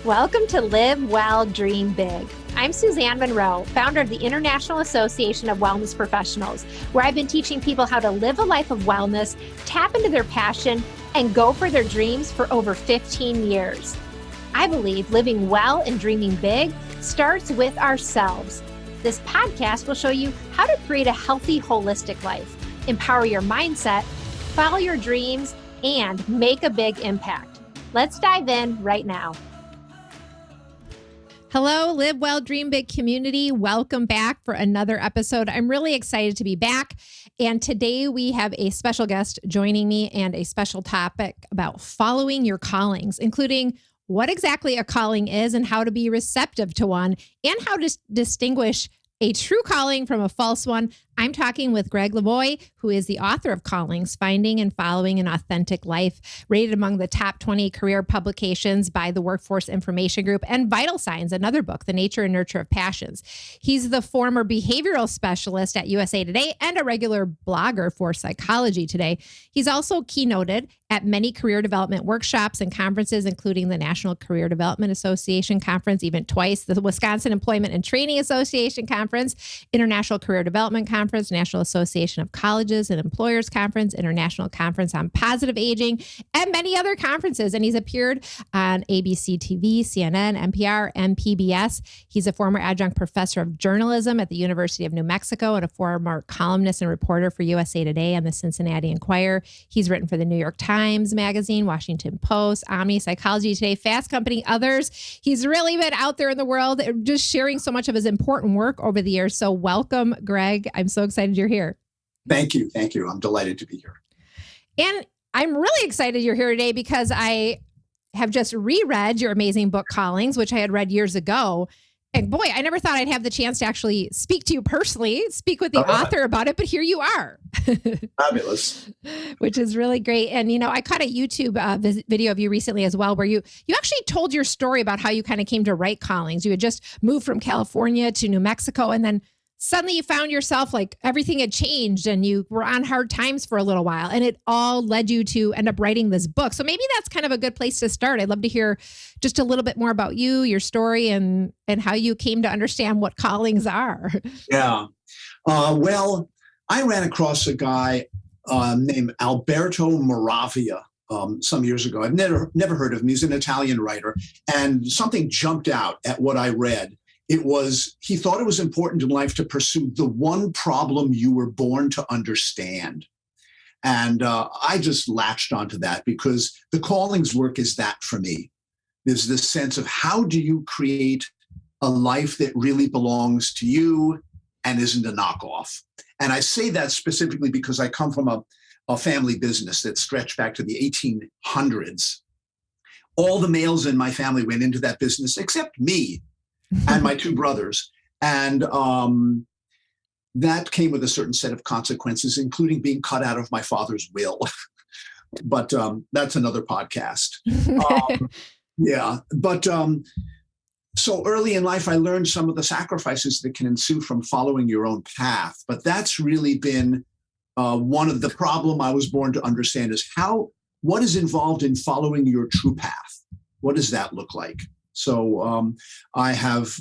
Welcome to Live Well, Dream Big. I'm Suzanne Monroe, founder of the International Association of Wellness Professionals, where I've been teaching people how to live a life of wellness, tap into their passion, and go for their dreams for over 15 years. I believe living well and dreaming big starts with ourselves. This podcast will show you how to create a healthy, holistic life, empower your mindset, follow your dreams, and make a big impact. Let's dive in right now. Hello, Live Well, Dream Big community. Welcome back for another episode. I'm really excited to be back. And today we have a special guest joining me and a special topic about following your callings, including what exactly a calling is and how to be receptive to one and how to distinguish a true calling from a false one. I'm talking with Gregg Levoy, who is the author of Callings, Finding and Following an Authentic Life, rated among the top 20 career publications by the Workforce Information Group, and Vital Signs, another book, The Nature and Nurture of Passions. He's the former behavioral specialist at USA Today and a regular blogger for Psychology Today. He's also keynoted at many career development workshops and conferences, including the National Career Development Association Conference, even twice, the Wisconsin Employment and Training Association Conference, International Career Development Conference, National Association of Colleges and Employers Conference, International Conference on Positive Aging, and many other conferences. And he's appeared on ABC TV, CNN, NPR, and PBS. He's a former adjunct professor of journalism at the University of New Mexico and a former columnist and reporter for USA Today and the Cincinnati Enquirer. He's written for the New York Times Magazine, Washington Post, Omni, Psychology Today, Fast Company, others. He's really been out there in the world, just sharing so much of his important work over the years. So welcome, Gregg. I'm so excited you're here. Thank you. Thank you. I'm delighted to be here. And I'm really excited you're here today because I have just reread your amazing book, Callings, which I had read years ago. And boy, I never thought I'd have the chance to actually speak to you personally, speak with the author about it, but here you are. Fabulous. Which is really great. And, you know, I caught a YouTube video of you recently as well, where you actually told your story about how you kind of came to write Callings. You had just moved from California to New Mexico, and then suddenly you found yourself like everything had changed and you were on hard times for a little while, and it all led you to end up writing this book. So maybe that's kind of a good place to start. I'd love to hear just a little bit more about you, your story, and how you came to understand what callings are. Yeah. Well, I ran across a guy named Alberto Moravia some years ago. I've never heard of him. He's an Italian writer, and something jumped out at what I read. He thought it was important in life to pursue the one problem you were born to understand. And I just latched onto that because the callings work is that for me. There's this sense of how do you create a life that really belongs to you and isn't a knockoff. And I say that specifically because I come from a family business that stretched back to the 1800s. All the males in my family went into that business except me and my two brothers. And that came with a certain set of consequences, including being cut out of my father's will. But that's another podcast. Yeah. But so early in life, I learned some of the sacrifices that can ensue from following your own path. But that's really been one of the problem I was born to understand is what is involved in following your true path? What does that look like? So I have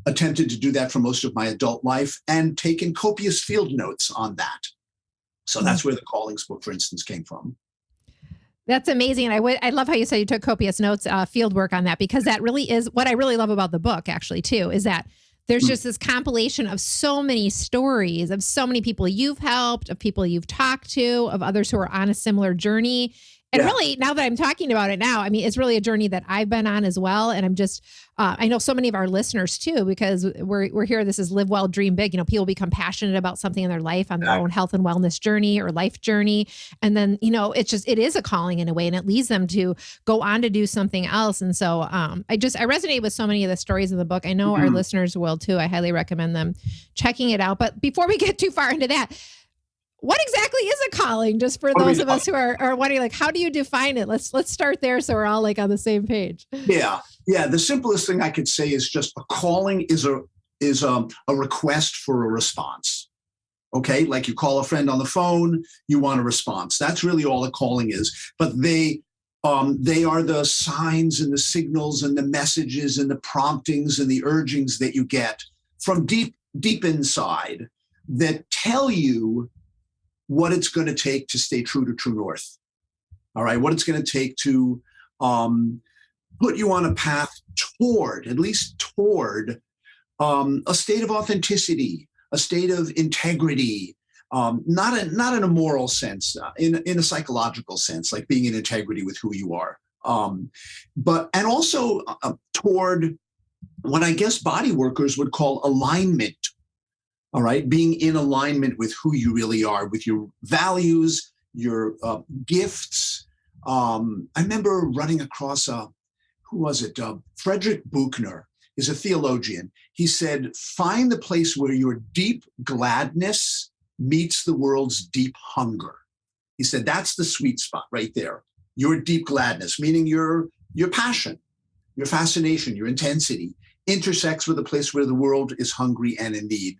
attempted to do that for most of my adult life and taken copious field notes on that. So that's where the Callings book, for instance, came from. That's amazing. I love how you said you took copious notes, field work on that, because that really is what I really love about the book, actually, too, is that there's just this compilation of so many stories of so many people you've helped, of people you've talked to, of others who are on a similar journey. And really, now that I'm talking about it now, I mean, it's really a journey that I've been on as well. And I'm just, I know so many of our listeners too, because we're here. This is Live Well, Dream Big. You know, people become passionate about something in their life on their own health and wellness journey or life journey. And then, you know, it is a calling in a way, and it leads them to go on to do something else. And so I resonate with so many of the stories in the book. I know our listeners will too. I highly recommend them checking it out. But before we get too far into that, what exactly is a calling? Just for those of us who are wondering, like, how do you define it? Let's start there so we're all like on the same page. Yeah. The simplest thing I could say is just a calling is a request for a response. Okay, like you call a friend on the phone, you want a response. That's really all a calling is. But they They are the signs and the signals and the messages and the promptings and the urgings that you get from deep inside that tell you what it's going to take to stay true to true north. All right, what it's going to take to put you on a path toward, at least toward, a state of authenticity, a state of integrity, not in a moral sense, in a psychological sense, like being in integrity with who you are, and also toward what I guess body workers would call alignment. All right, being in alignment with who you really are, with your values, your gifts. I remember running across who was it? Frederick Buchner is a theologian. He said, find the place where your deep gladness meets the world's deep hunger. He said, that's the sweet spot right there. Your deep gladness, meaning your passion, your fascination, your intensity, intersects with a place where the world is hungry and in need.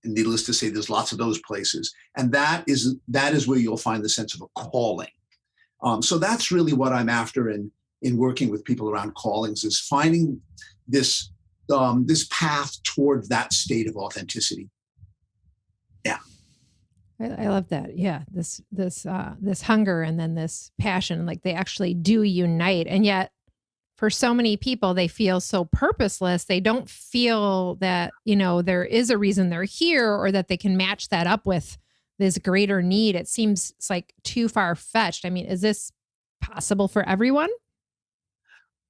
And needless to say, there's lots of those places. And that is where you'll find the sense of a calling. So that's really what I'm after in working with people around callings, is finding this path toward that state of authenticity. Yeah. I love that. Yeah. This hunger and then this passion, like they actually do unite. And yet for so many people, they feel so purposeless. They don't feel that, there is a reason they're here, or that they can match that up with this greater need. It seems it's like too far-fetched. I mean, is this possible for everyone?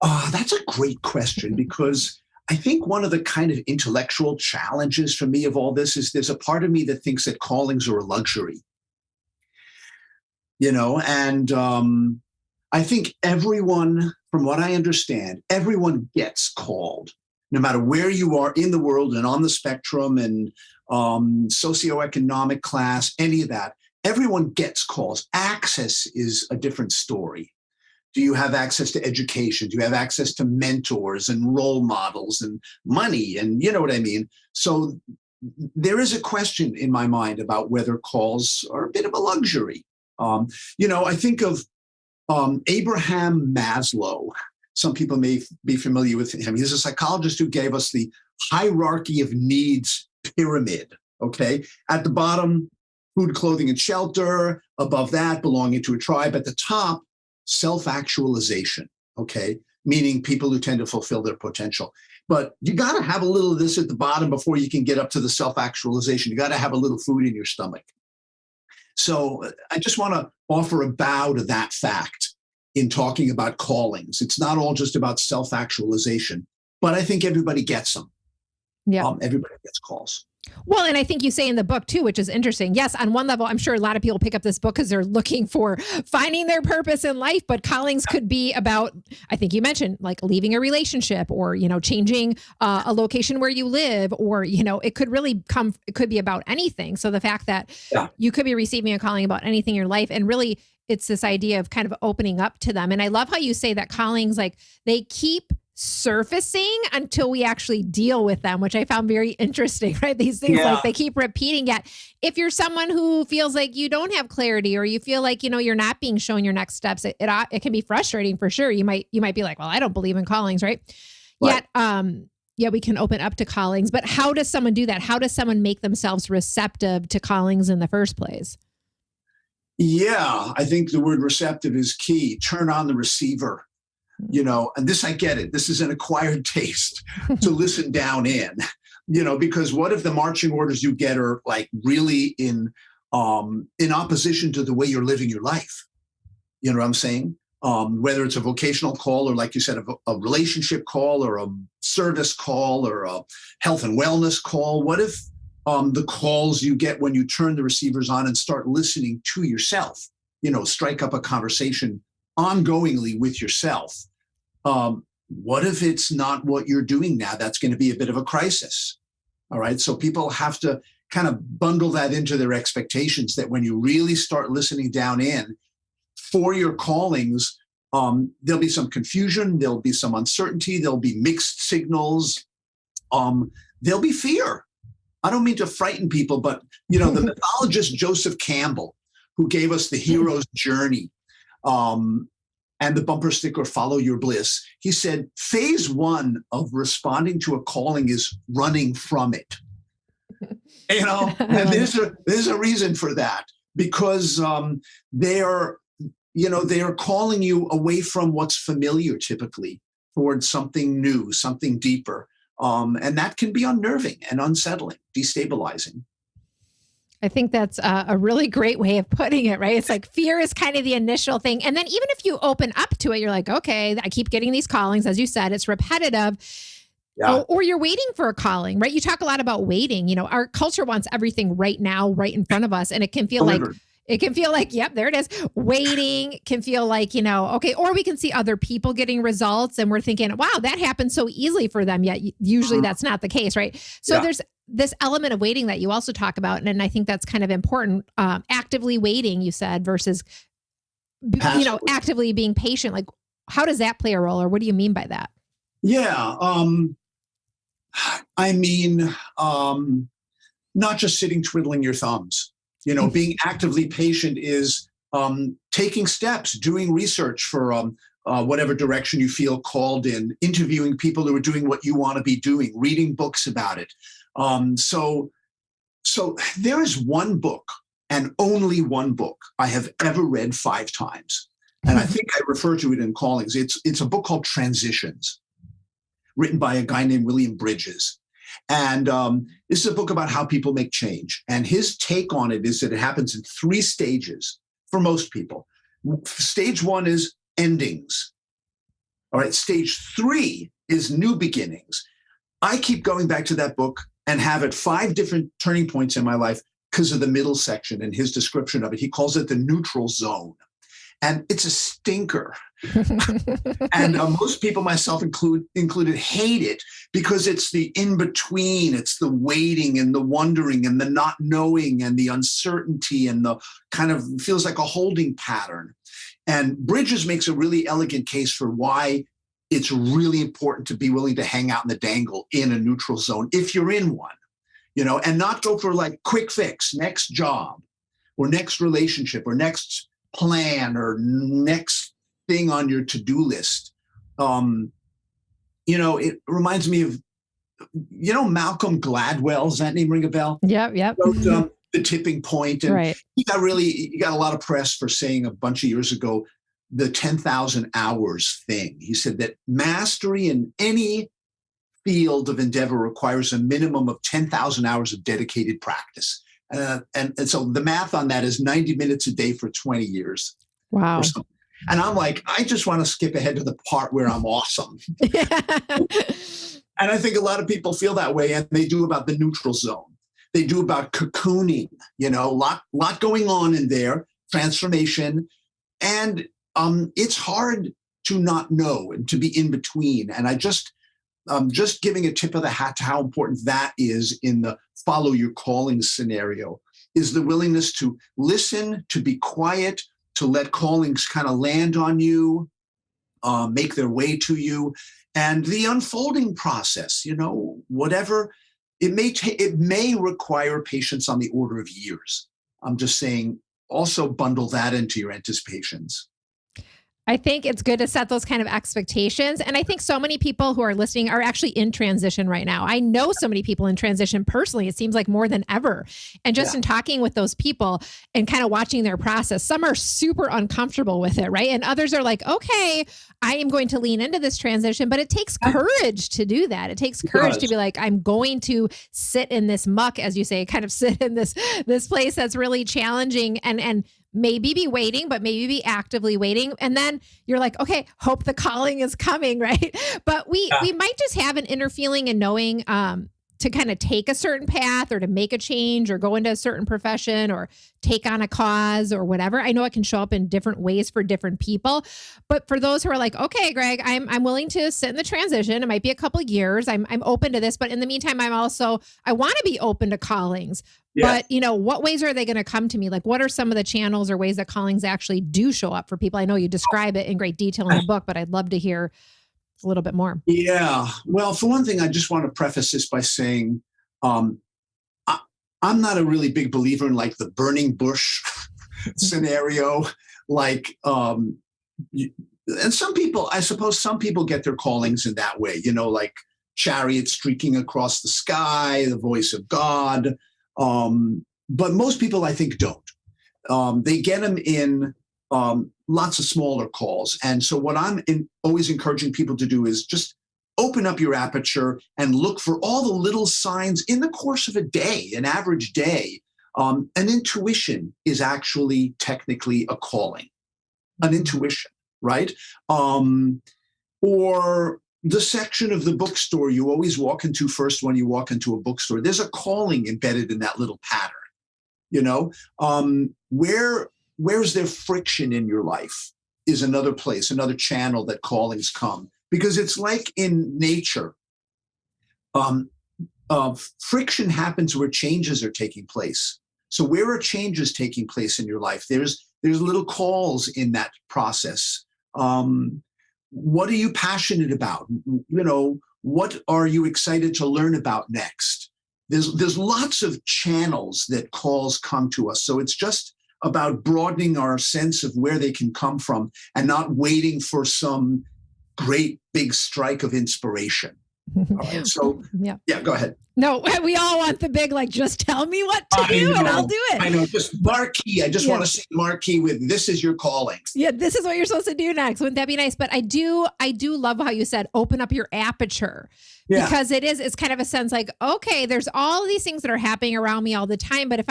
That's a great question, because I think one of the kind of intellectual challenges for me of all this is there's a part of me that thinks that callings are a luxury, and I think everyone, from what I understand, everyone gets called, no matter where you are in the world and on the spectrum and socioeconomic class, any of that. Everyone gets calls. Access is a different story. Do you have access to education? Do you have access to mentors and role models and money? And you know what I mean? So there is a question in my mind about whether calls are a bit of a luxury. I think of Abraham Maslow. Some people may be familiar with him. He's a psychologist who gave us the hierarchy of needs pyramid. Okay. At the bottom, food, clothing, and shelter. Above that, belonging to a tribe. At the top, self-actualization. Okay. Meaning people who tend to fulfill their potential. But you got to have a little of this at the bottom before you can get up to the self-actualization. You got to have a little food in your stomach. So I just want to offer a bow to that fact in talking about callings. It's not all just about self-actualization, but I think everybody gets them. Yeah. Everybody gets calls. Well, and I think you say in the book too, which is interesting. Yes, on one level, I'm sure a lot of people pick up this book because they're looking for finding their purpose in life, but callings could be about, I think you mentioned, like leaving a relationship, or, changing a location where you live, or, it could be about anything. So the fact that you could be receiving a calling about anything in your life, and really it's this idea of kind of opening up to them. And I love how you say that callings, like they keep surfacing until we actually deal with them, which I found very interesting, right? These things like they keep repeating. Yet if you're someone who feels like you don't have clarity, or you feel like, you're not being shown your next steps, it can be frustrating for sure. You might be like, well, I don't believe in callings, right? Yet, we can open up to callings, but how does someone do that? How does someone make themselves receptive to callings in the first place? Yeah, I think the word receptive is key. Turn on the receiver. And this, I get it. This is an acquired taste to listen down in, because what if the marching orders you get are like really in opposition to the way you're living your life? You know what I'm saying? Whether it's a vocational call, or like you said, a relationship call, or a service call, or a health and wellness call. What if the calls you get when you turn the receivers on and start listening to yourself, strike up a conversation ongoingly with yourself? What if it's not what you're doing now? That's going to be a bit of a crisis. All right. So people have to kind of bundle that into their expectations, that when you really start listening down in for your callings, there'll be some confusion. There'll be some uncertainty. There'll be mixed signals. There'll be fear. I don't mean to frighten people, but, the mythologist Joseph Campbell, who gave us the hero's journey, and the bumper sticker, follow your bliss. He said, phase one of responding to a calling is running from it. And there's a reason for that, because they are calling you away from what's familiar typically towards something new, something deeper. And that can be unnerving and unsettling, destabilizing. I think that's a really great way of putting it, right? It's like fear is kind of the initial thing. And then even if you open up to it, you're like, okay, I keep getting these callings. As you said, it's repetitive. Yeah. Or you're waiting for a calling, right? You talk a lot about waiting. Our culture wants everything right now, right in front of us. And it can feel like, yep, there it is. Waiting can feel like, okay. Or we can see other people getting results and we're thinking, wow, that happened so easily for them. Yet usually that's not the case, right? So there's this element of waiting that you also talk about. And I think that's kind of important. Actively waiting, you said, versus, actively being patient. Like, how does that play a role? Or what do you mean by that? Yeah. I mean, not just sitting twiddling your thumbs. Being actively patient is taking steps, doing research for whatever direction you feel called in, interviewing people who are doing what you want to be doing, reading books about it. So there is one book, and only one book, I have ever read 5 times. And I think I refer to it in callings. It's a book called Transitions, written by a guy named William Bridges. And this is a book about how people make change. And his take on it is that it happens in 3 stages for most people. Stage 1 is endings. All right. Stage 3 is new beginnings. I keep going back to that book and have it 5 different turning points in my life because of the middle section and his description of it. He calls it the neutral zone. And it's a stinker. And most people, myself included, hate it because it's the in-between. It's the waiting and the wondering and the not knowing and the uncertainty and the kind of feels like a holding pattern. And Bridges makes a really elegant case for why it's really important to be willing to hang out in the dangle in a neutral zone, if you're in one, and not go for like quick fix, next job or next relationship or next plan or next thing on your to-do list. It reminds me of, Malcolm Gladwell. Does that name ring a bell? Yep. Wrote, The Tipping Point. And right. He got a lot of press for saying a bunch of years ago, the 10,000 hours thing. He said that mastery in any field of endeavor requires a minimum of 10,000 hours of dedicated practice. And so the math on that is 90 minutes a day for 20 years. Wow. And I'm like, I just want to skip ahead to the part where I'm awesome. And I think a lot of people feel that way, and they do about the neutral zone. They do about cocooning, lot going on in there, transformation. And it's hard to not know and to be in between. And I just giving a tip of the hat to how important that is in the follow your calling scenario, is the willingness to listen, to be quiet, to let callings kind of land on you, make their way to you, and the unfolding process, whatever it may require patience on the order of years. I'm just saying, also bundle that into your anticipations. I think it's good to set those kind of expectations. And I think so many people who are listening are actually in transition right now. I know so many people in transition personally. It seems like more than ever. And just in talking with those people and kind of watching their process, some are super uncomfortable with it, right? And others are like, okay, I am going to lean into this transition, but it takes courage to do that. It takes courage to be like, I'm going to sit in this muck, as you say, kind of sit in this place that's really challenging and maybe be waiting, but maybe be actively waiting. And then you're like, okay, hope the calling is coming, right? But we might just have an inner feeling and knowing to kind of take a certain path or to make a change or go into a certain profession or take on a cause or whatever. I know it can show up in different ways for different people. But for those who are like, okay, Gregg, I'm willing to sit in the transition. It might be a couple of years. I'm open to this. But in the meantime, I want to be open to callings. Yes. But, what ways are they going to come to me? Like, what are some of the channels or ways that callings actually do show up for people? I know you describe it in great detail in the book, but I'd love to hear a little bit more. Yeah. Well, for one thing, I just want to preface this by saying I'm not a really big believer in like the burning bush scenario. Like and I suppose some people get their callings in that way, like chariots streaking across the sky, the voice of God. But most people, I think, don't. They get them in lots of smaller calls. And so what I'm always encouraging people to do is just open up your aperture and look for all the little signs in the course of a day, an average day. An intuition is actually technically a calling, an intuition, right? Or the section of the bookstore you always walk into first when you walk into a bookstore. There's a calling embedded in that little pattern. Where's there friction in your life is another place, another channel that callings come. Because it's like in nature, friction happens where changes are taking place. So where are changes taking place in your life? There's little calls in that process. What are you passionate about? What are you excited to learn about next? There's lots of channels that calls come to us. So it's just about broadening our sense of where they can come from and not waiting for some great big strike of inspiration. All right. So yeah, go ahead. No, we all want the big, just tell me what to do and I'll do it. I know, just marquee. I just want to see marquee with this is your calling. Yeah, this is what you're supposed to do next. Wouldn't that be nice? But I do love how you said, open up your aperture. Yeah. Because it's kind of a sense like, okay, there's all these things that are happening around me all the time. But if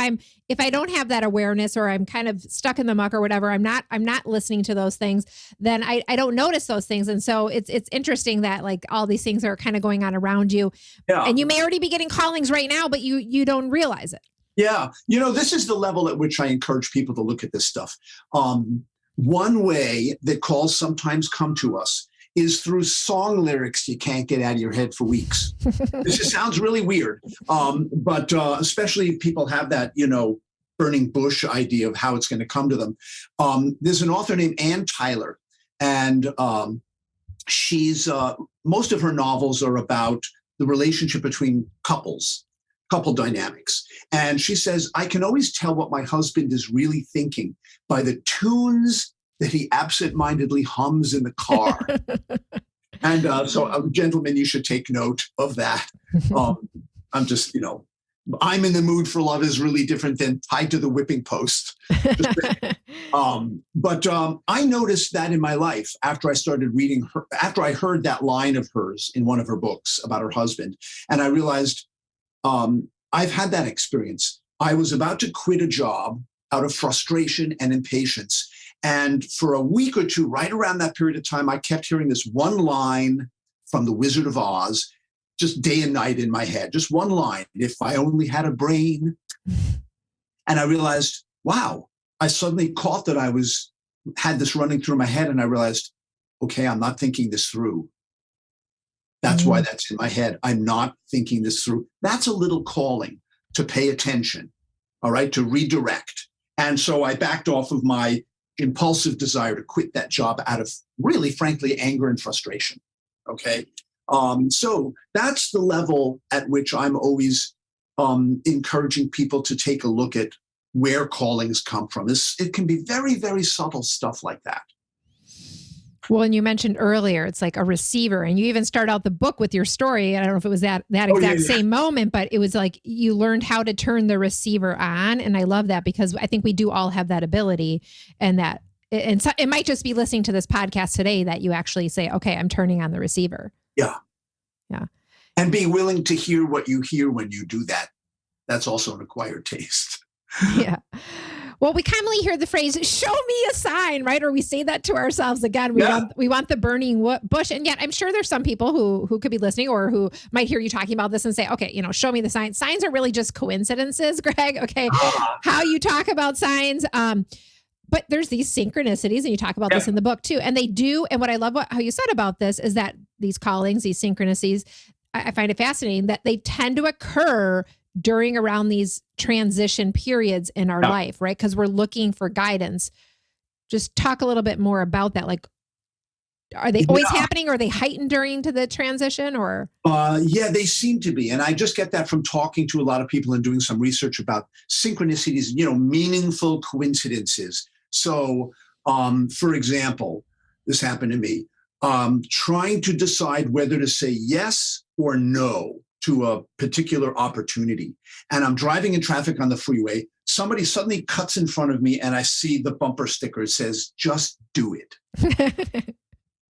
I don't have that awareness, or I'm kind of stuck in the muck or whatever, I'm not listening to those things, then I don't notice those things. And so it's interesting that all these things are kind of going on around you. Yeah. And you may already be getting callings right now, but you don't realize it. Yeah. This is the level at which I encourage people to look at this stuff. One way that calls sometimes come to us is through song lyrics you can't get out of your head for weeks. This just sounds really weird. But especially people have that, burning bush idea of how it's going to come to them. There's an author named Ann Tyler, and she's most of her novels are about the relationship between couple dynamics. And she says, I can always tell what my husband is really thinking by the tunes that he absentmindedly hums in the car. And so, gentlemen, you should take note of that. I'm just, I'm in the mood for love is really different than tied to the whipping post. But I noticed that in my life after I started reading her, after I heard that line of hers in one of her books about her husband. And I realized I've had that experience. I was about to quit a job out of frustration and impatience. And for a week or two, right around that period of time, I kept hearing this one line from The Wizard of Oz, just day and night in my head, just one line, if I only had a brain. And I realized, wow, I suddenly caught that I had this running through my head, and I realized, okay, I'm not thinking this through. That's why that's in my head. I'm not thinking this through. That's a little calling to pay attention, all right, to redirect. And so I backed off of my impulsive desire to quit that job out of really, frankly, anger and frustration. Okay. So that's the level at which I'm always encouraging people to take a look at where callings come from. It can be very, very subtle stuff like that. Well, and you mentioned earlier, it's like a receiver, and you even start out the book with your story. I don't know if it was that exact same moment, but it was like you learned how to turn the receiver on. And I love that, because I think we do all have that ability, and so it might just be listening to this podcast today that you actually say, okay, I'm turning on the receiver. Yeah. Yeah. And be willing to hear what you hear when you do that. That's also an acquired taste. Yeah. Well, we commonly hear the phrase, show me a sign, right? Or we say that to ourselves again. We want the burning bush. And yet I'm sure there's some people who could be listening or who might hear you talking about this and say, okay, show me the signs. Signs are really just coincidences, Greg. Okay. How you talk about signs. But there's these synchronicities, and you talk about this in the book too. And they do. And what I love how you said about this is that these callings, these synchronicities, I find it fascinating that they tend to occur during around these transition periods in our life, right? Because we're looking for guidance. Just talk a little bit more about that. Like, are they always happening, or are they heightened during the transition, or? Yeah, they seem to be. And I just get that from talking to a lot of people and doing some research about synchronicities, meaningful coincidences. So, for example, this happened to me, trying to decide whether to say yes or no to a particular opportunity. And I'm driving in traffic on the freeway. Somebody suddenly cuts in front of me and I see the bumper sticker. It says, just do it.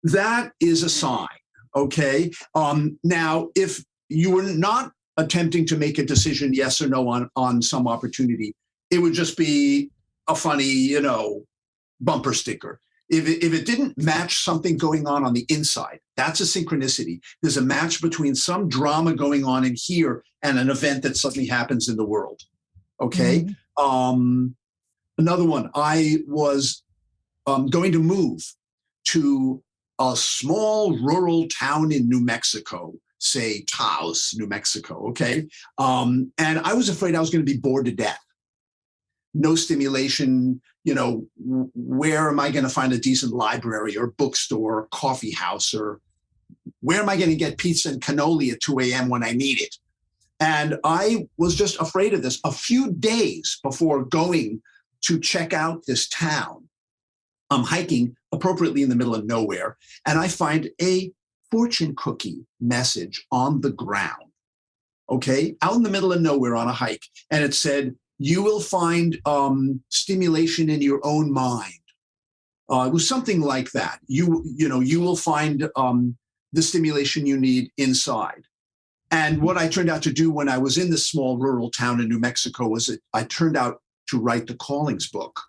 That is a sign. Okay. Now, if you were not attempting to make a decision, yes or no, on some opportunity, it would just be a funny, bumper sticker. If it didn't match something going on the inside, that's a synchronicity. There's a match between some drama going on in here and an event that suddenly happens in the world. Okay. Another one, I was going to move to a small rural town in New Mexico, say Taos, New Mexico. Okay. And I was afraid I was going to be bored to death. No stimulation, where am I going to find a decent library or bookstore or coffee house, or where am I going to get pizza and cannoli at 2 a.m. when I need it? And I was just afraid of this. A few days before going to check out this town, I'm hiking appropriately in the middle of nowhere, and I find a fortune cookie message on the ground, okay, out in the middle of nowhere on a hike. And it said, you will find stimulation in your own mind. It was something like that. You will find the stimulation you need inside. And what I turned out to do when I was in this small rural town in New Mexico was I turned out to write the Callings book.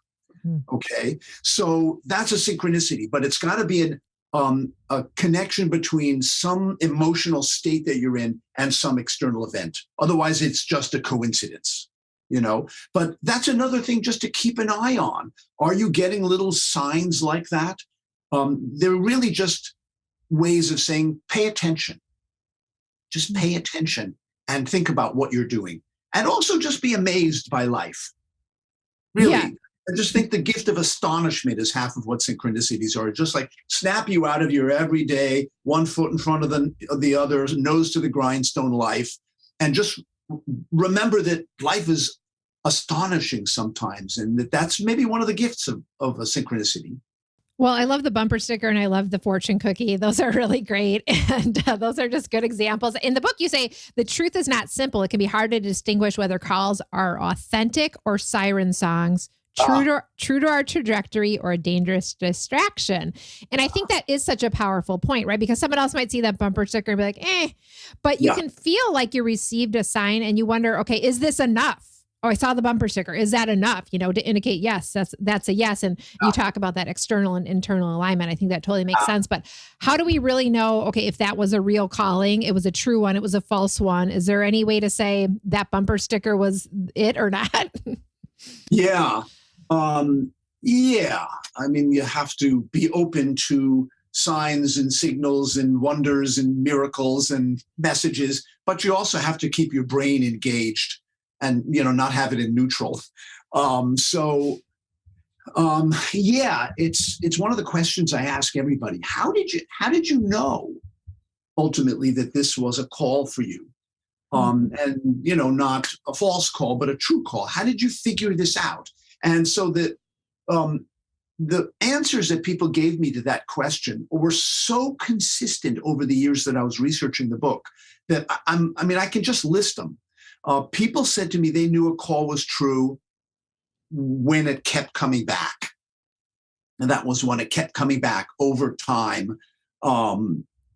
Okay, so that's a synchronicity, but it's got to be a connection between some emotional state that you're in and some external event. Otherwise, it's just a coincidence. But that's another thing just to keep an eye on. Are you getting little signs like that? They're really just ways of saying, pay attention. Just pay attention and think about what you're doing. And also just be amazed by life. Really. Yeah. I just think the gift of astonishment is half of what synchronicities are. Just like snap you out of your everyday, one foot in front of the other, nose to the grindstone life. And just remember that life is astonishing sometimes, and that's maybe one of the gifts of a synchronicity. Well, I love the bumper sticker and I love the fortune cookie. Those are really great. And those are just good examples. In the book, you say the truth is not simple. It can be hard to distinguish whether calls are authentic or siren songs, true to our trajectory, or a dangerous distraction. And I think that is such a powerful point, right? Because someone else might see that bumper sticker and be like, but you can feel like you received a sign and you wonder, okay, is this enough? Oh, I saw the bumper sticker. Is that enough, to indicate, yes, that's a yes. And you talk about that external and internal alignment. I think that totally makes sense. But how do we really know, okay, if that was a real calling, it was a true one, it was a false one? Is there any way to say that bumper sticker was it or not? Yeah. I mean, you have to be open to signs and signals and wonders and miracles and messages, but you also have to keep your brain engaged and, not have it in neutral. It's one of the questions I ask everybody. How did you know ultimately that this was a call for you? And, not a false call, but a true call. How did you figure this out? And so that the answers that people gave me to that question were so consistent over the years that I was researching the book that I can just list them. People said to me they knew a call was true when it kept coming back. And that was when it kept coming back over time.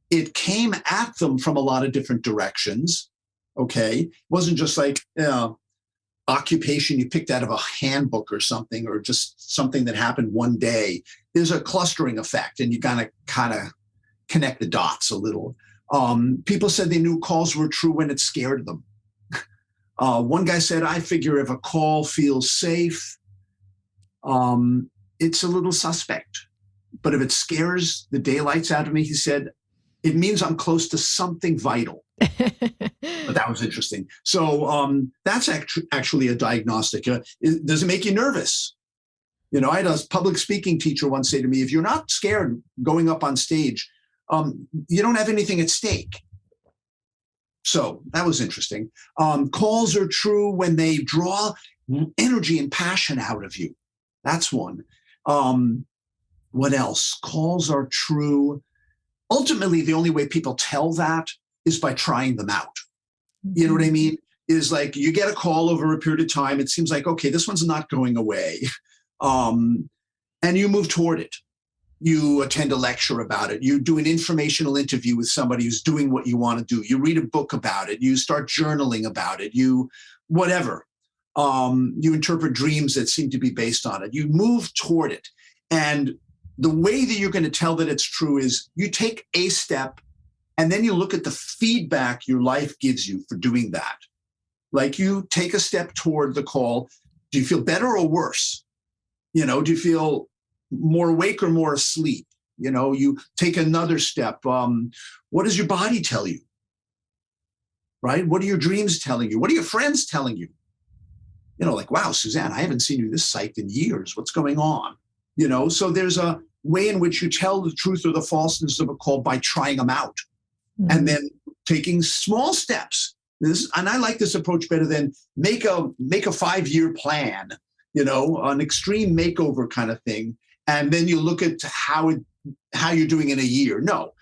It came at them from a lot of different directions. Okay. It wasn't just like occupation you picked out of a handbook or something, or just something that happened one day. There's a clustering effect, and you gotta kind of connect the dots a little. People said they knew calls were true when it scared them. One guy said, I figure if a call feels safe, it's a little suspect. But if it scares the daylights out of me, he said, it means I'm close to something vital. But that was interesting. So that's actually a diagnostic. Does it make you nervous? I had a public speaking teacher once say to me, if you're not scared going up on stage, you don't have anything at stake. So that was interesting. Calls are true when they draw energy and passion out of you. That's one. What else? Calls are true. Ultimately, the only way people tell that is by trying them out. You know what I mean? Is like you get a call over a period of time. It seems like, okay, this one's not going away. And you move toward it. You attend a lecture about it. You do an informational interview with somebody who's doing what you want to do. You read a book about it. You start journaling about it. You, whatever. You interpret dreams that seem to be based on it. You move toward it. And the way that you're going to tell that it's true is you take a step and then you look at the feedback your life gives you for doing that. Like you take a step toward the call. Do you feel better or worse? Do you feel more awake or more asleep? You take another step. What does your body tell you? Right? What are your dreams telling you? What are your friends telling you? Like, wow, Suzanne, I haven't seen you this psyched in years. What's going on? So there's a way in which you tell the truth or the falseness of a call by trying them out and then taking small steps. And I like this approach better than make a 5-year plan, an extreme makeover kind of thing. And then you look at how you're doing in a year. No,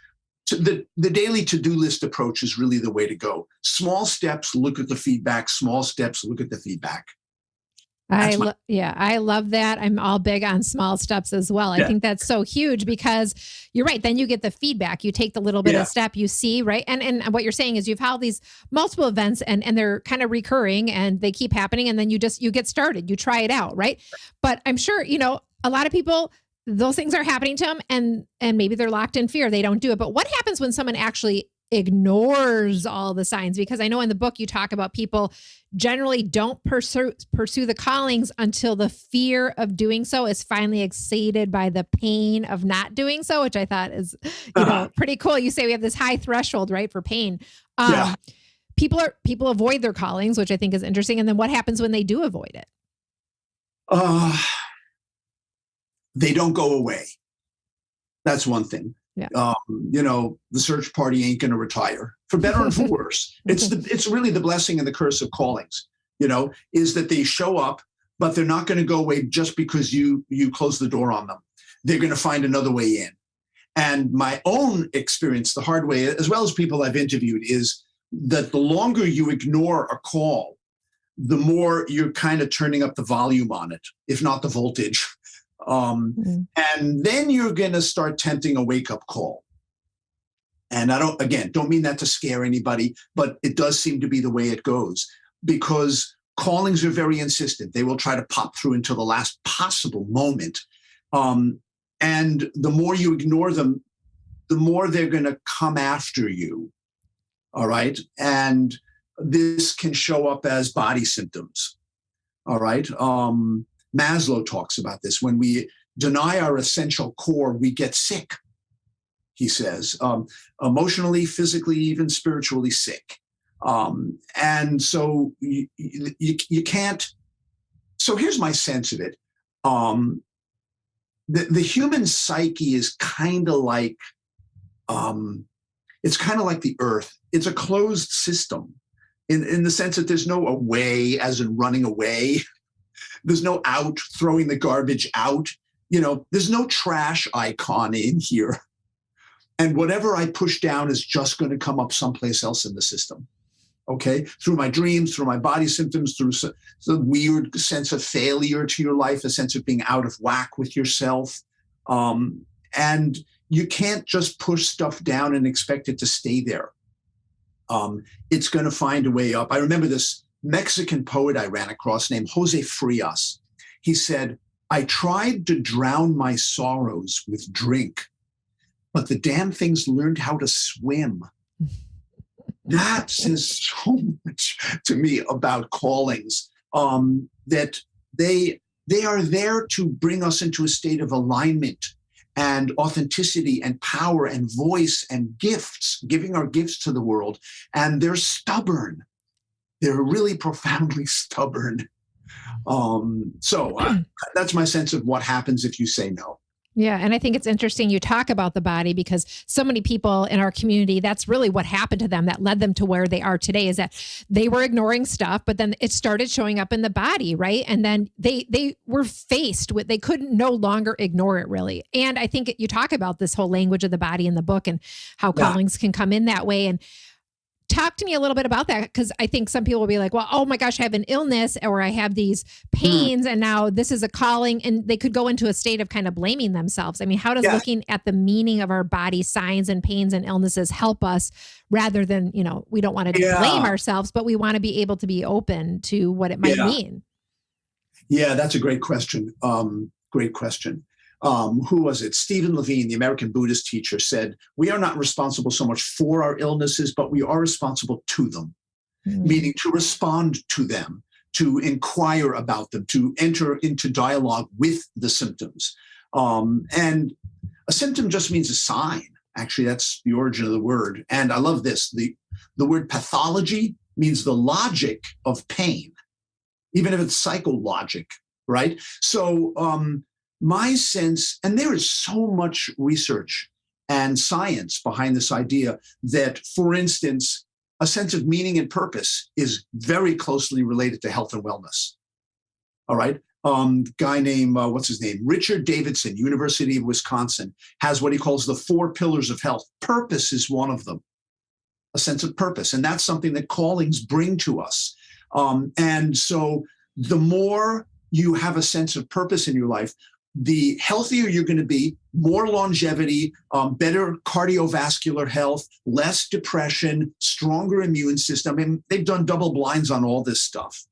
the daily to-do list approach is really the way to go. Small steps, look at the feedback. Small steps, look at the feedback. I love that. I'm all big on small steps as well. I think that's so huge because you're right. Then you get the feedback. You take the little bit of step you see, right? And what you're saying is you've held these multiple events and they're kind of recurring and they keep happening. And then you get started, you try it out, right? But I'm sure, a lot of people, those things are happening to them and maybe they're locked in fear. They don't do it. But what happens when someone actually ignores all the signs? Because I know in the book you talk about people generally don't pursue the callings until the fear of doing so is finally exceeded by the pain of not doing so, which I thought is, pretty cool. You say we have this high threshold, right, for pain. People avoid their callings, which I think is interesting. And then what happens when they do avoid it? They don't go away. That's one thing. Yeah. The search party ain't going to retire, for better and for worse. It's really the blessing and the curse of callings, is that they show up, but they're not going to go away just because you close the door on them. They're going to find another way in. And my own experience, the hard way, as well as people I've interviewed, is that the longer you ignore a call, the more you're kind of turning up the volume on it, if not the voltage. And then you're going to start tempting a wake-up call. And I don't mean that to scare anybody, but it does seem to be the way it goes because callings are very insistent. They will try to pop through until the last possible moment. And the more you ignore them, the more they're going to come after you. All right. And this can show up as body symptoms. All right. Maslow talks about this. When we deny our essential core, we get sick, he says, emotionally, physically, even spiritually sick. And so you can't. So here's my sense of it. The human psyche is kind of like, it's kind of like the earth. It's a closed system in the sense that there's no away, as in running away. There's no out, throwing the garbage out. There's no trash icon in here. And whatever I push down is just going to come up someplace else in the system. Okay? Through my dreams, through my body symptoms, through the weird sense of failure to your life, a sense of being out of whack with yourself. And you can't just push stuff down and expect it to stay there. It's going to find a way up. I remember this Mexican poet I ran across named Jose Frias. He said, I tried to drown my sorrows with drink, but the damn things learned how to swim. That says so much to me about callings, that they are there to bring us into a state of alignment and authenticity and power and voice and gifts, giving our gifts to the world. And they're stubborn. They're really profoundly stubborn. So that's my sense of what happens if you say no. Yeah. And I think it's interesting you talk about the body because so many people in our community, that's really what happened to them that led them to where they are today, is that they were ignoring stuff, but then it started showing up in the body, right? And then they were faced with, they couldn't no longer ignore it really. And I think you talk about this whole language of the body in the book and how Yeah. callings can come in that way. And talk to me a little bit about that, because I think some people will be like, well, oh my gosh, I have an illness or I have these pains and now this is a calling, and they could go into a state of kind of blaming themselves. I mean, how does looking at the meaning of our body signs and pains and illnesses help us, rather than, we don't want to blame ourselves, but we want to be able to be open to what it might mean? Yeah, that's a great question. Great question. Who was it? Stephen Levine, the American Buddhist teacher, said, we are not responsible so much for our illnesses, but we are responsible to them, meaning to respond to them, to inquire about them, to enter into dialogue with the symptoms. And a symptom just means a sign. Actually, that's the origin of the word. And I love this. The word pathology means the logic of pain, even if it's psychologic, right? So, my sense, and there is so much research and science behind this idea that, for instance, a sense of meaning and purpose is very closely related to health and wellness. All right. Guy named, what's his name? Richard Davidson, University of Wisconsin, has what he calls the 4 pillars of health. Purpose is one of them, a sense of purpose. And that's something that callings bring to us. And so the more you have a sense of purpose in your life, the healthier you're going to be, more longevity, better cardiovascular health, less depression, stronger immune system. And they've done double blinds on all this stuff.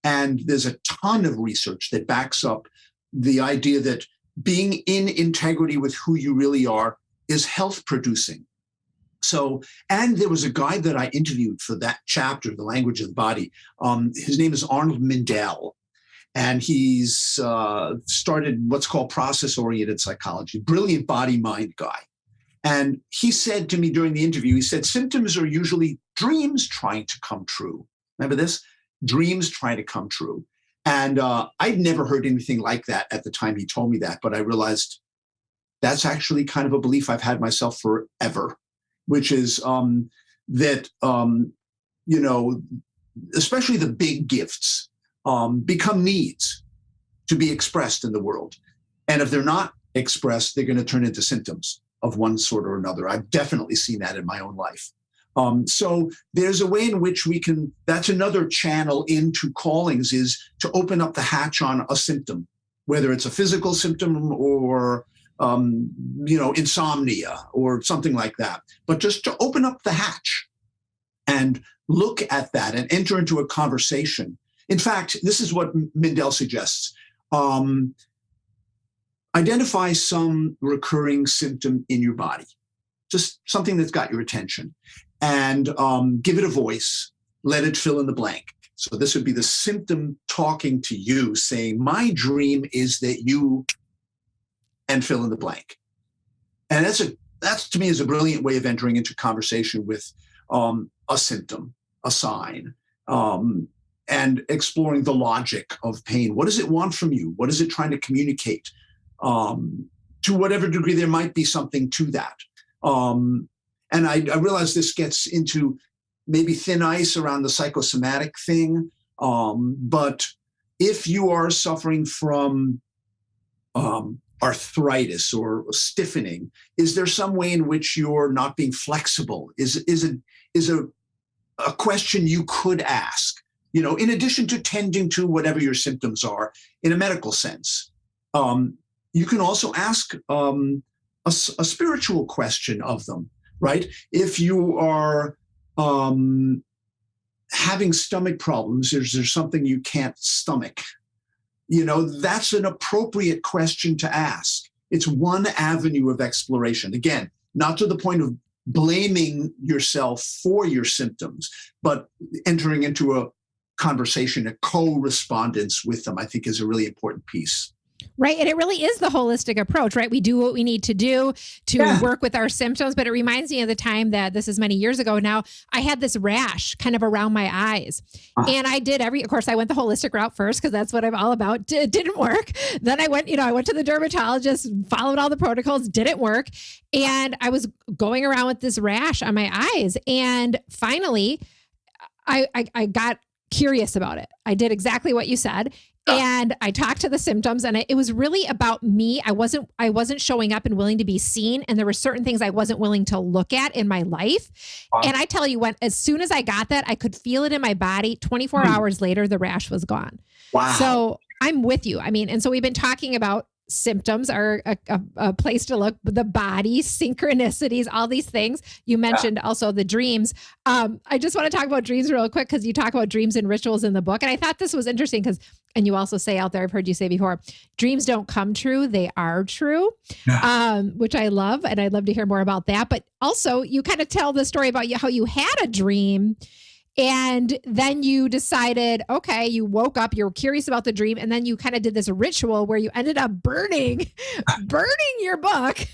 And there's a ton of research that backs up the idea that being in integrity with who you really are is health producing. So, and there was a guy that I interviewed for that chapter, The Language of the Body. His name is Arnold Mindell. And he's started what's called process-oriented psychology, brilliant body-mind guy. And he said to me during the interview, he said, symptoms are usually dreams trying to come true. Remember this? Dreams trying to come true. And I'd never heard anything like that at the time he told me that, but I realized that's actually kind of a belief I've had myself forever, which is that, especially the big gifts, become needs to be expressed in the world. And if they're not expressed, they're going to turn into symptoms of one sort or another. I've definitely seen that in my own life. So there's a way in which we can, that's another channel into callings, is to open up the hatch on a symptom, whether it's a physical symptom or, insomnia or something like that. But just to open up the hatch and look at that and enter into a conversation. In fact, this is what Mindell suggests. Identify some recurring symptom in your body, just something that's got your attention, and give it a voice, let it fill in the blank. So this would be the symptom talking to you, saying, my dream is that you, and fill in the blank. And that's to me is a brilliant way of entering into conversation with a symptom, a sign, and exploring the logic of pain. What does it want from you? What is it trying to communicate? To whatever degree there might be something to that. And I realize this gets into maybe thin ice around the psychosomatic thing. But if you are suffering from arthritis or stiffening, is there some way in which you're not being flexible? Is a question you could ask, in addition to tending to whatever your symptoms are in a medical sense. You can also ask a spiritual question of them, right? If you are having stomach problems, is there something you can't stomach? That's an appropriate question to ask. It's one avenue of exploration. Again, not to the point of blaming yourself for your symptoms, but entering into a conversation, a co-respondence with them, I think is a really important piece. Right. And it really is the holistic approach, right? We do what we need to do to work with our symptoms. But it reminds me of the time that this is many years ago now, I had this rash kind of around my eyes. And I did of course, I went the holistic route first because that's what I'm all about. It didn't work. Then I went to the dermatologist, followed all the protocols, didn't work. And I was going around with this rash on my eyes. And finally, I got curious about it. I did exactly what you said. And I talked to the symptoms, and it was really about me. I wasn't showing up and willing to be seen. And there were certain things I wasn't willing to look at in my life. And I tell you, as soon as I got that, I could feel it in my body. 24 hours later, the rash was gone. Wow. So I'm with you. I mean, and so we've been talking about symptoms are a place to look, the body, synchronicities, all these things. You mentioned also the dreams. I just want to talk about dreams real quick because you talk about dreams and rituals in the book. And I thought this was interesting because, and you also say out there, I've heard you say before, dreams don't come true, they are true, which I love. And I'd love to hear more about that. But also you kind of tell the story about how you had a dream. And then you decided, okay, you woke up, you were curious about the dream. And then you kind of did this ritual where you ended up burning your book.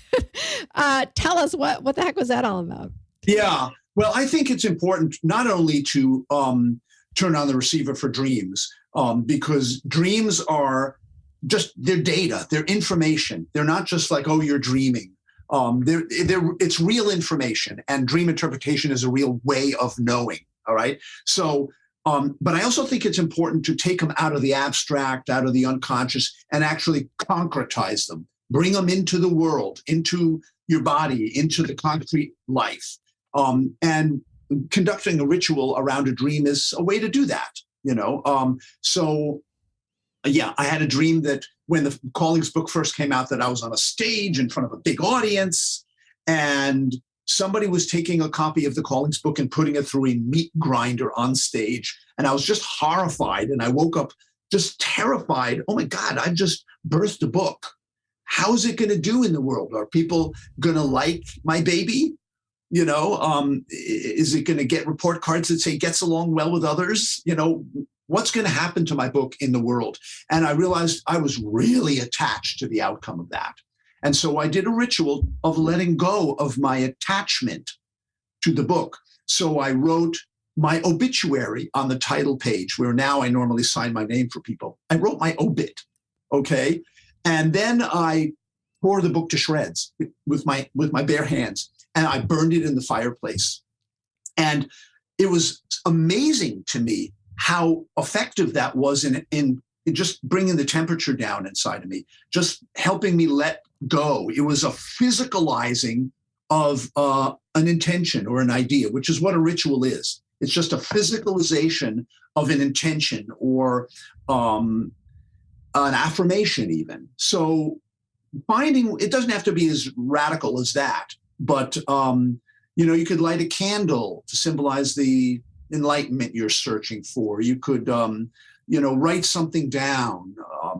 Tell us what the heck was that all about? Yeah. Well, I think it's important not only to turn on the receiver for dreams, because dreams are they're data, they're information. They're not just like, oh, you're dreaming. It's real information, and dream interpretation is a real way of knowing. All right. So, but I also think it's important to take them out of the abstract, out of the unconscious, and actually concretize them, bring them into the world, into your body, into the concrete life. And conducting a ritual around a dream is a way to do that, So, I had a dream that when the Callings book first came out, that I was on a stage in front of a big audience, and somebody was taking a copy of the Callings book and putting it through a meat grinder on stage. And I was just horrified. And I woke up just terrified. Oh my God, I've just birthed a book. How's it going to do in the world? Are people going to like my baby? Is it going to get report cards that say gets along well with others? What's going to happen to my book in the world? And I realized I was really attached to the outcome of that. And so I did a ritual of letting go of my attachment to the book. So I wrote my obituary on the title page, where now I normally sign my name for people. I wrote my obit, okay? And then I tore the book to shreds with my bare hands, and I burned it in the fireplace. And it was amazing to me how effective that was in just bringing the temperature down inside of me, just helping me let go. It was a physicalizing of an intention or an idea, which is what a ritual is. It's just a physicalization of an intention or an affirmation even. So finding, it doesn't have to be as radical as that, but you could light a candle to symbolize the enlightenment you're searching for. You could write something down.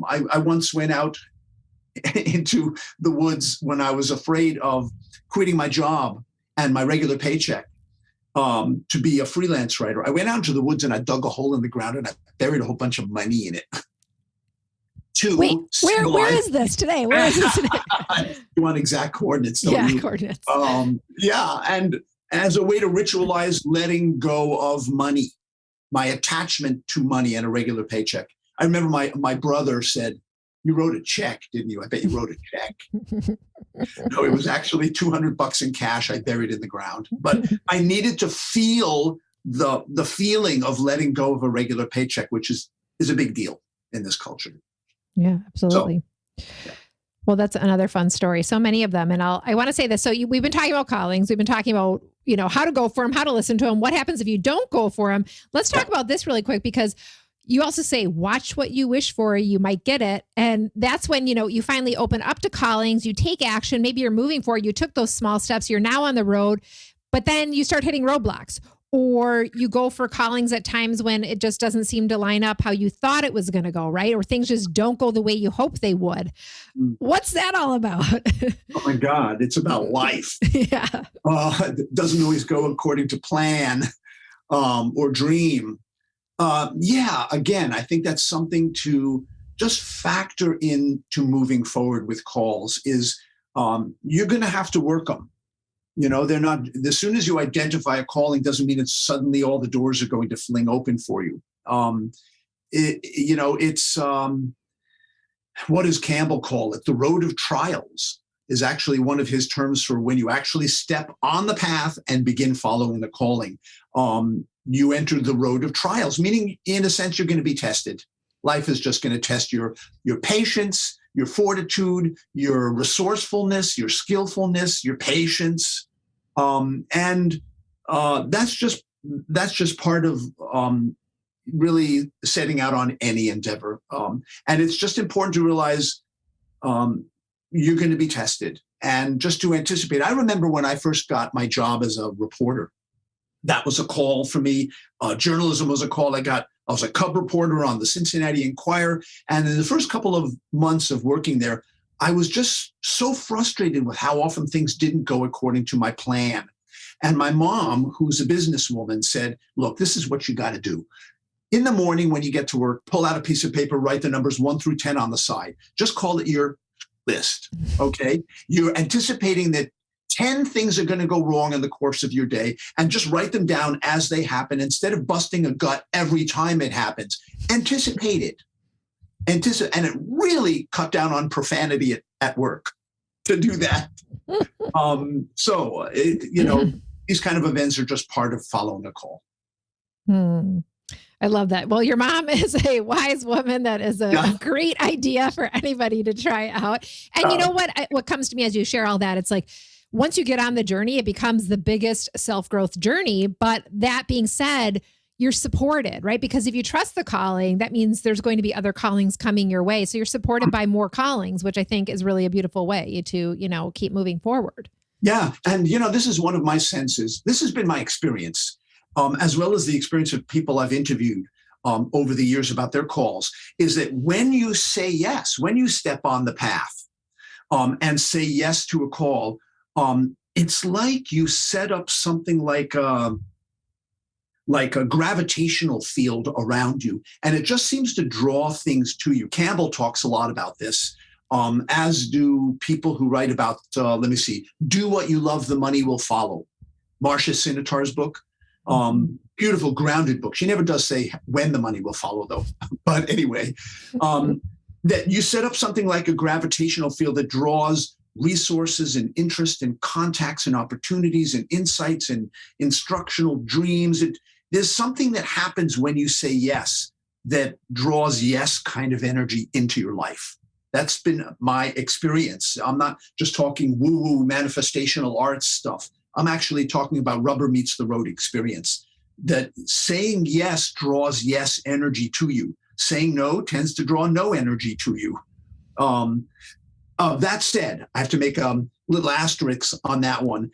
I once went out into the woods when I was afraid of quitting my job and my regular paycheck to be a freelance writer. I went out into the woods and I dug a hole in the ground and I buried a whole bunch of money in it. Wait, where is this today? Where is this today? You want exact coordinates? Coordinates. And as a way to ritualize letting go of money, my attachment to money and a regular paycheck. I remember my brother said, "You wrote a check, didn't you? I bet you wrote a check." No, it was actually $200 in cash I buried in the ground. But I needed to feel the feeling of letting go of a regular paycheck, which is a big deal in this culture. Yeah, absolutely. So, yeah. Well, that's another fun story. So many of them. And I want to say this. So we've been talking about callings. We've been talking about, how to go for them, how to listen to them. What happens if you don't go for them? Let's talk about this really quick, because you also say, watch what you wish for, you might get it. And that's when, you finally open up to callings, you take action, maybe you're moving forward, you took those small steps, you're now on the road, but then you start hitting roadblocks, or you go for callings at times when it just doesn't seem to line up how you thought it was going to go, right? Or things just don't go the way you hope they would. What's that all about? Oh my God, it's about life. Yeah. It doesn't always go according to plan or dream. Again, I think that's something to just factor into moving forward with calls is you're going to have to work them. They're not, as soon as you identify a calling doesn't mean it's suddenly all the doors are going to fling open for you. It's what does Campbell call it? The road of trials is actually one of his terms for when you actually step on the path and begin following the calling. You enter the road of trials, meaning in a sense, you're going to be tested. Life is just going to test your patience, your fortitude, your resourcefulness, your skillfulness, your patience. And that's just part of really setting out on any endeavor. And it's just important to realize you're going to be tested and just to anticipate. I remember when I first got my job as a reporter, that was a call for me. Journalism was a call I got. I was a cub reporter on the Cincinnati Enquirer. And in the first couple of months of working there, I was just so frustrated with how often things didn't go according to my plan. And my mom, who's a businesswoman, said, look, this is what you got to do. In the morning when you get to work, pull out a piece of paper, write the numbers 1 through 10 on the side. Just call it your list, okay? You're anticipating that 10 things are going to go wrong in the course of your day, and just write them down as they happen instead of busting a gut every time it happens. Anticipate it. And it really cut down on profanity at work to do that. These kind of events are just part of following a call. I love that. Well, your mom is a wise woman. That is a great idea for anybody to try out. And you know what comes to me as you share all that, it's like, once you get on the journey, it becomes the biggest self-growth journey. But that being said, you're supported, right? Because if you trust the calling, that means there's going to be other callings coming your way. So you're supported by more callings, which I think is really a beautiful way to, keep moving forward. Yeah. And, this is one of my senses. This has been my experience, as well as the experience of people I've interviewed over the years about their calls, is that when you say yes, when you step on the path and say yes to a call, it's like you set up something like a gravitational field around you, and it just seems to draw things to you. Campbell talks a lot about this, as do people who write about, Do What You Love, The Money Will Follow. Marcia Sinitar's book, beautiful, grounded book. She never does say when the money will follow, though. But anyway, that you set up something like a gravitational field that draws resources and interest and contacts and opportunities and insights and instructional dreams. There's something that happens when you say yes that draws yes kind of energy into your life. That's been my experience. I'm not just talking woo-woo manifestational arts stuff. I'm actually talking about rubber meets the road experience. That saying yes draws yes energy to you. Saying no tends to draw no energy to you. That said, I have to make a little asterisk on that one.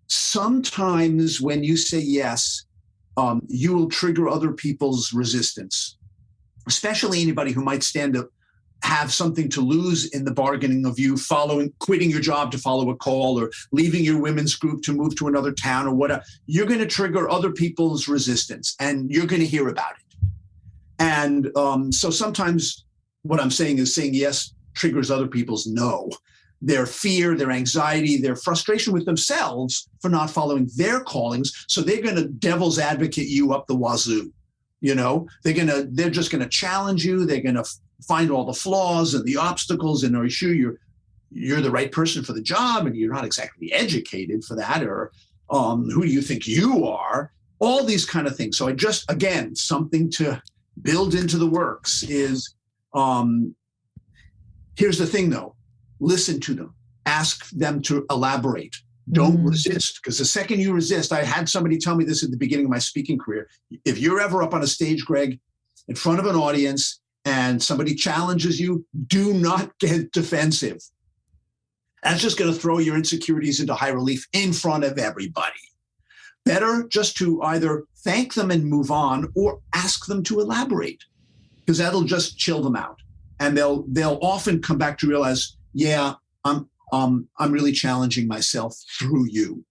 Sometimes when you say yes, you will trigger other people's resistance, especially anybody who might stand to have something to lose in the bargaining of you quitting your job to follow a call, or leaving your women's group to move to another town or whatever. You're going to trigger other people's resistance, and you're going to hear about it. And so sometimes what I'm saying is saying yes triggers other people's no. Their fear, their anxiety, their frustration with themselves for not following their callings. So they're going to devil's advocate you up the wazoo. They're just going to challenge you. They're going to find all the flaws and the obstacles and assure you're the right person for the job, and you're not exactly educated for that, or who do you think you are? All these kind of things. So I just, again, something to build into the works is, here's the thing though, listen to them, ask them to elaborate. Don't resist, because the second you resist, I had somebody tell me this at the beginning of my speaking career. If you're ever up on a stage, Gregg, in front of an audience, and somebody challenges you, do not get defensive. That's just going to throw your insecurities into high relief in front of everybody. Better just to either thank them and move on, or ask them to elaborate, because that'll just chill them out. And they'll often come back to realize, yeah, I'm really challenging myself through you.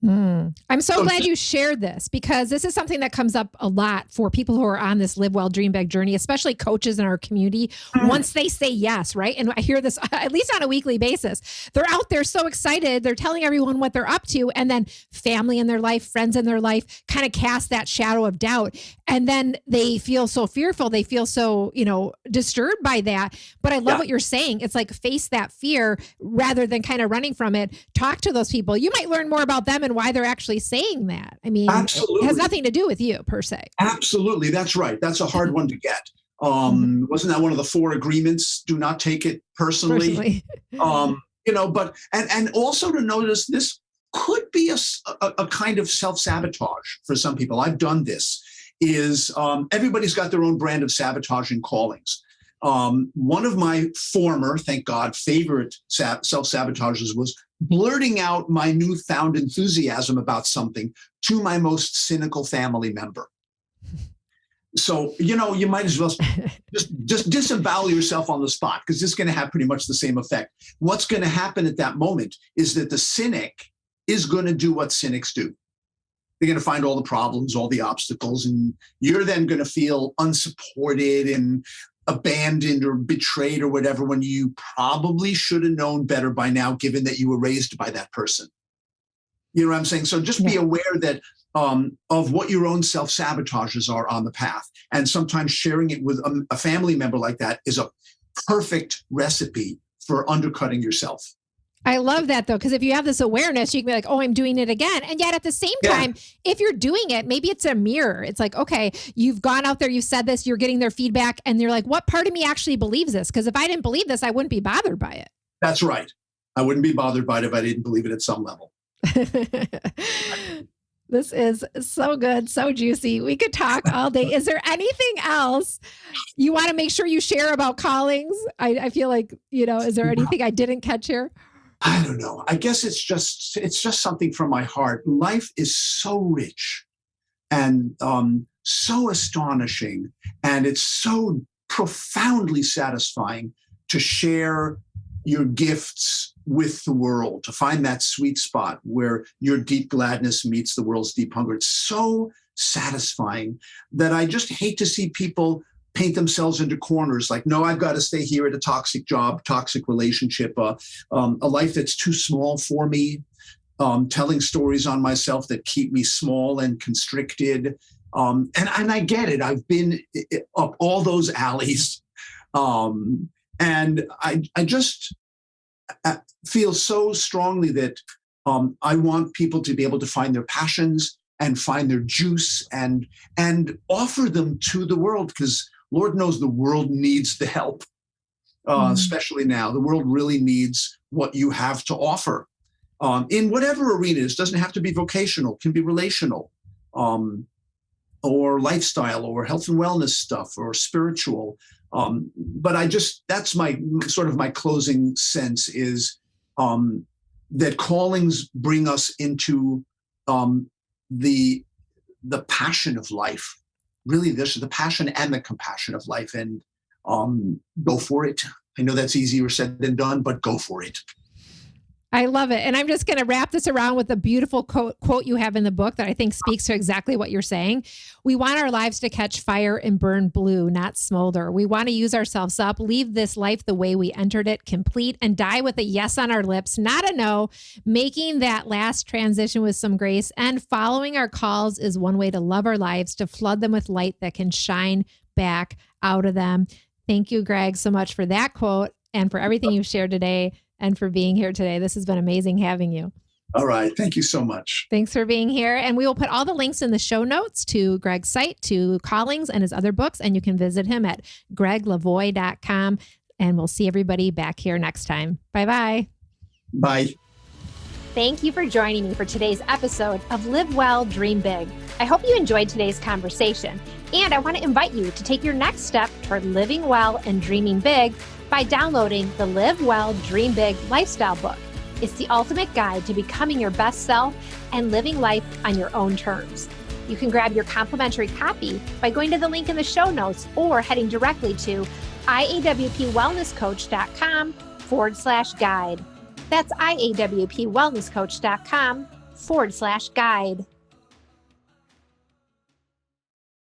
I'm so So glad you shared this, because this is something that comes up a lot for people who are on this Live Well, Dream Big journey, especially coaches in our community. Once they say yes, right? And I hear this at least on a weekly basis. They're out there so excited. They're telling everyone what they're up to. And then family in their life, friends in their life kind of cast that shadow of doubt. And then they feel so fearful. They feel so, disturbed by that. But I love what you're saying. It's like face that fear rather than kind of running from it. Talk to those people. You might learn more about them and why they're actually saying that. I mean, absolutely. It has nothing to do with you per se. Absolutely. That's right. That's a hard one to get. Wasn't that one of the 4 agreements? Do not take it personally. But and also to notice this could be a kind of self-sabotage for some people. I've done this. Everybody's got their own brand of sabotaging callings. One of my former, thank God, favorite self-sabotages was blurting out my newfound enthusiasm about something to my most cynical family member. So, you might as well just disavow yourself on the spot, because this is going to have pretty much the same effect. What's going to happen at that moment is that the cynic is going to do what cynics do. They're going to find all the problems, all the obstacles, and you're then going to feel unsupported and abandoned or betrayed or whatever, when you probably should have known better by now, given that you were raised by that person. You know what I'm saying? So just be aware that of what your own self-sabotages are on the path. And sometimes sharing it with a family member like that is a perfect recipe for undercutting yourself. I love that, though, because if you have this awareness, you can be like, oh, I'm doing it again. And yet at the same time, if you're doing it, maybe it's a mirror. It's like, okay, you've gone out there, you've said this, you're getting their feedback, and you're like, what part of me actually believes this? Because if I didn't believe this, I wouldn't be bothered by it. That's right. I wouldn't be bothered by it if I didn't believe it at some level. This is so good, so juicy. We could talk all day. Is there anything else you want to make sure you share about callings? I feel like, is there anything I didn't catch here? I don't know. I guess it's just something from my heart. Life is so rich and so astonishing, and it's so profoundly satisfying to share your gifts with the world, to find that sweet spot where your deep gladness meets the world's deep hunger. It's so satisfying that I just hate to see people paint themselves into corners, like, no, I've got to stay here at a toxic job, toxic relationship, a life that's too small for me, telling stories on myself that keep me small and constricted. And I get it. I've been up all those alleys. And I just feel so strongly that I want people to be able to find their passions and find their juice and offer them to the world, because Lord knows the world needs the help, especially now. The world really needs what you have to offer in whatever arena. It doesn't have to be vocational, it can be relational, or lifestyle, or health and wellness stuff, or spiritual. But that's my sort of my closing sense is that callings bring us into the passion of life. Really, this is the passion and the compassion of life, and go for it. I know that's easier said than done, but go for it. I love it. And I'm just going to wrap this around with a beautiful quote you have in the book that I think speaks to exactly what you're saying. We want our lives to catch fire and burn blue, not smolder. We want to use ourselves up, leave this life the way we entered it, complete, and die with a yes on our lips, not a no, making that last transition with some grace. And following our calls is one way to love our lives, to flood them with light that can shine back out of them. Thank you, Gregg, so much for that quote and for everything you've shared today, and for being here today. This has been amazing having you. All right. Thank you so much. Thanks for being here. And we will put all the links in the show notes to Gregg's site, to Callings and his other books. And you can visit him at gregglevoy.com. And we'll see everybody back here next time. Bye-bye. Bye. Thank you for joining me for today's episode of Live Well, Dream Big. I hope you enjoyed today's conversation. And I want to invite you to take your next step toward living well and dreaming big by downloading the Live Well, Dream Big lifestyle book. It's the ultimate guide to becoming your best self and living life on your own terms. You can grab your complimentary copy by going to the link in the show notes or heading directly to iawpwellnesscoach.com/guide. That's iawpwellnesscoach.com /guide.